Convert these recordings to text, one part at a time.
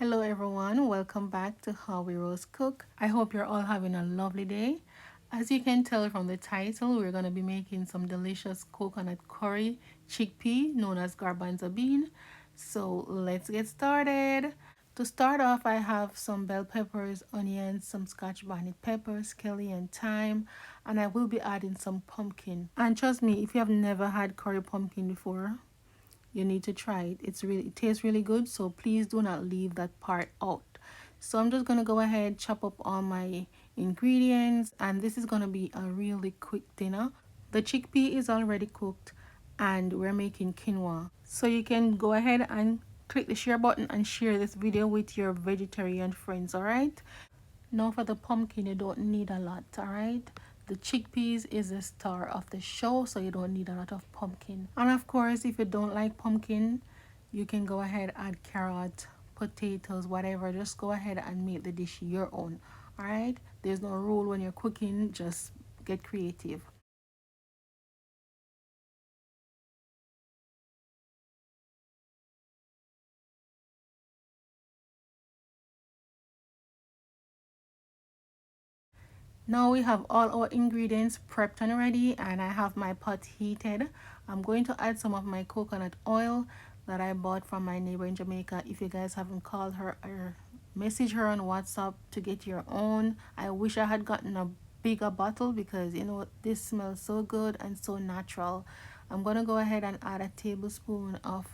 Hello everyone, welcome back to How We Roast Cook. I hope you're all having a lovely day. As you can tell from the title, we're going to be making some delicious coconut curry chickpea known as garbanzo bean. So let's get started. To start off, I have some bell peppers, onions, some scotch bonnet peppers, scallion, thyme, and I will be adding some pumpkin. And trust me, if you have never had curry pumpkin before, you need to try it. It tastes really good, so please do not leave that part out. So I'm just gonna go ahead, chop up all my ingredients, and this is gonna be a really quick dinner. The chickpea is already cooked and we're making quinoa, so you can go ahead and click the share button and share this video with your vegetarian friends. All right, now for the pumpkin, you don't need a lot, all right? The chickpeas is the star of the show, so you don't need a lot of pumpkin. And of course, if you don't like pumpkin, you can go ahead and add carrot, potatoes, whatever. Just go ahead and make the dish your own, all right? There's no rule when you're cooking, just get creative. Now we have all our ingredients prepped and ready, and I have my pot heated. I'm going to add some of my coconut oil that I bought from my neighbor in Jamaica. If you guys haven't called her or message her on WhatsApp to get your own, I wish I had gotten a bigger bottle because you know this smells so good and so natural. I'm gonna go ahead and add a tablespoon of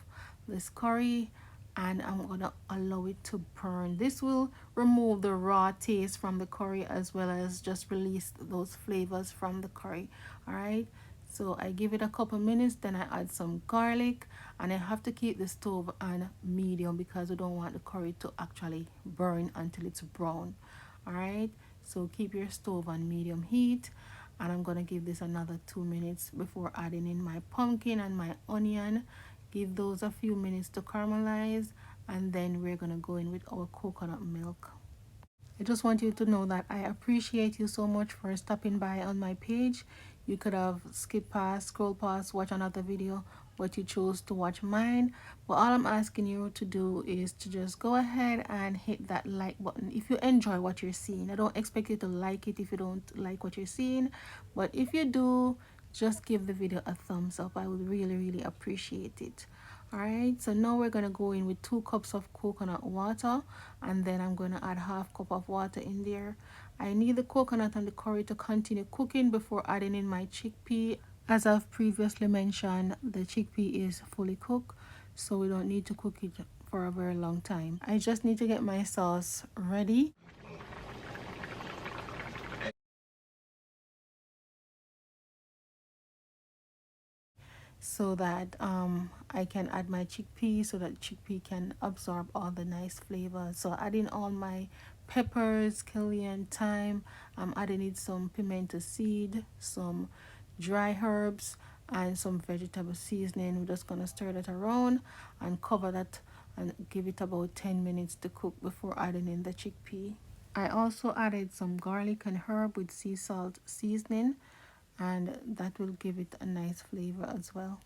this curry, and I'm gonna allow it to burn. This will remove the raw taste from the curry as well as just release those flavors from the curry. All right, so I give it a couple minutes, then I add some garlic, and I have to keep the stove on medium because we don't want the curry to actually burn until it's brown. All right, so keep your stove on medium heat, and I'm gonna give this another 2 minutes before adding in my pumpkin and my onion. Give those a few minutes to caramelize, and then we're gonna go in with our coconut milk. I just want you to know that I appreciate you so much for stopping by on my page. You could have skipped past, scroll past, watch another video, but you chose to watch mine. But all I'm asking you to do is to just go ahead and hit that like button if you enjoy what you're seeing. I don't expect you to like it if you don't like what you're seeing, but if you do, just give the video a thumbs up. I would really appreciate it. All right, so now we're gonna go in with 2 cups of coconut water, and then I'm gonna add half cup of water in there. I need the coconut and the curry to continue cooking before adding in my chickpea. As I've previously mentioned, the chickpea is fully cooked, so we don't need to cook it for a very long time. I just need to get my sauce ready. So that I can add my chickpea so that chickpea can absorb all the nice flavors. So adding all my peppers, scallion, thyme. I'm adding it some pimento seed, some dry herbs, and some vegetable seasoning. We're just gonna stir that around and cover that and give it about 10 minutes to cook before adding in the chickpea. I also added some garlic and herb with sea salt seasoning, and that will give it a nice flavor as well.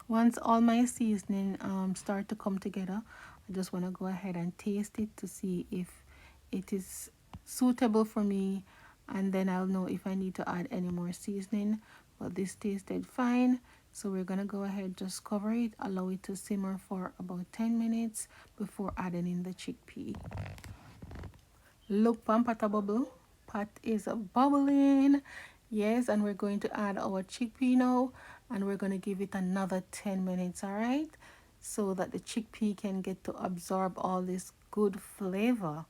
Once all my seasoning start to come together, I just want to go ahead and taste it to see if it is suitable for me, and then I'll know if I need to add any more seasoning. But this tasted fine, so we're gonna go ahead, just cover it, allow it to simmer for about 10 minutes before adding in the chickpea. Look, pampata bubble. Pot is bubbling. Yes, and we're going to add our chickpea now, and we're going to give it another 10 minutes, all right? So that the chickpea can get to absorb all this good flavor.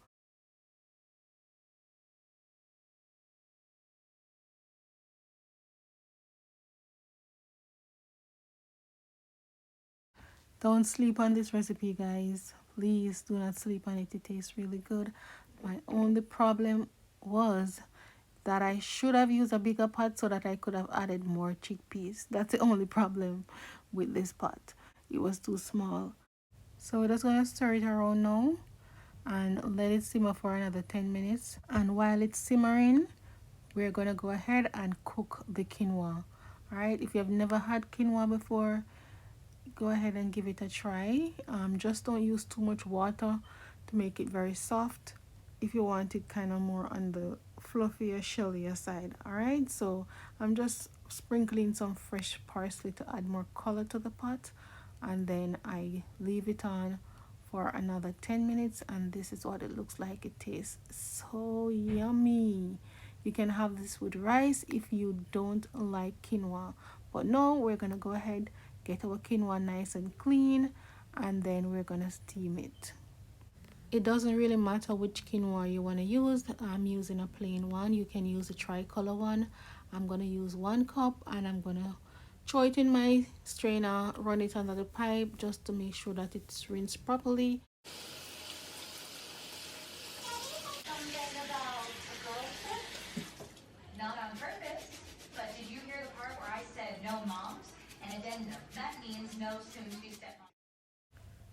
Don't sleep on this recipe, guys. Please do not sleep on it. It tastes really good. My only problem was that I should have used a bigger pot so that I could have added more chickpeas. That's the only problem with this pot. It was too small. So we're just gonna stir it around now and let it simmer for another 10 minutes. And while it's simmering, we're gonna go ahead and cook the quinoa. All right, if you have never had quinoa before, go ahead and give it a try. Just don't use too much water to make it very soft if you want it kind of more on the fluffier, shellier side. Alright, so I'm just sprinkling some fresh parsley to add more color to the pot, and then I leave it on for another 10 minutes, and this is what it looks like. It tastes so yummy. You can have this with rice if you don't like quinoa. But no, we're gonna go ahead, get our quinoa nice and clean, and then we're gonna steam it. It doesn't really matter which quinoa you want to use. I'm using a plain one. You can use a tricolor one. I'm going to use 1 cup, and I'm going to throw it in my strainer, run it under the pipe just to make sure that it's rinsed properly. Not on purpose, but did you hear the part where I said no moms? And addendum. That means no soon-to-be stepmom.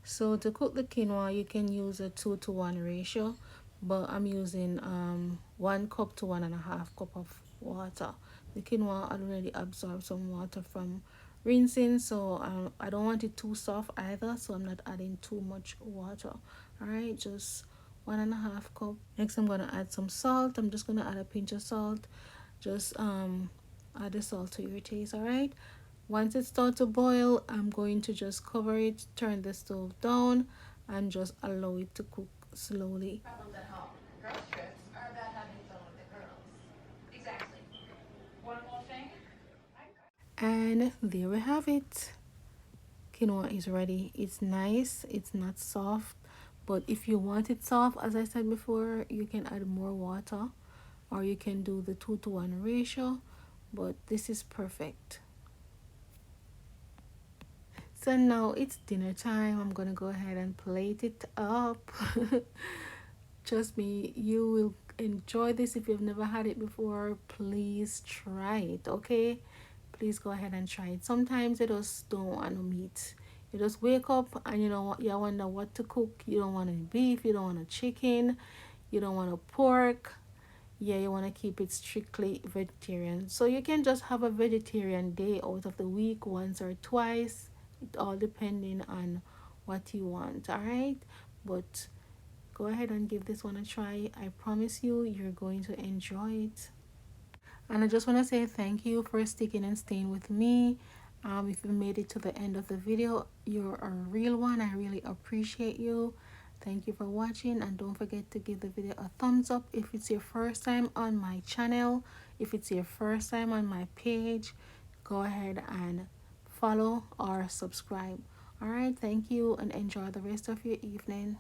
So to cook the quinoa, you can use a 2-to-1 ratio, but I'm using 1 cup to 1.5 cup of water. The quinoa already absorbs some water from rinsing, so I don't want it too soft either, so I'm not adding too much water. All right, just 1.5 cup. Next, I'm gonna add some salt. I'm just gonna add a pinch of salt. Just add the salt to your taste. All right. Once it starts to boil, I'm going to just cover it, turn the stove down, and just allow it to cook slowly. Problems at home. Girls' trips are about having fun with the girls. Exactly. One more thing. And there we have it. Quinoa is ready. It's nice. It's not soft. But if you want it soft, as I said before, you can add more water, or you can do the 2-to-1 ratio. But this is perfect. So now it's dinner time. I'm gonna go ahead and plate it up. Trust me, you will enjoy this. If you've never had it before, please try it, okay? Please go ahead and try it. Sometimes you just don't want no meat. You just wake up and you know what, you wonder what to cook. You don't want any beef, you don't want a chicken, you don't want a pork. Yeah, you want to keep it strictly vegetarian. So you can just have a vegetarian day out of the week, once or twice, it all depending on what you want. All right, but go ahead and give this one a try. I promise you, you're going to enjoy it. And I just want to say thank you for sticking and staying with me. If you made it to the end of the video, you're a real one. I really appreciate you. Thank you for watching, and don't forget to give the video a thumbs up if it's your first time on my channel. If it's your first time on my page, go ahead and follow or subscribe. All right, thank you, and enjoy the rest of your evening.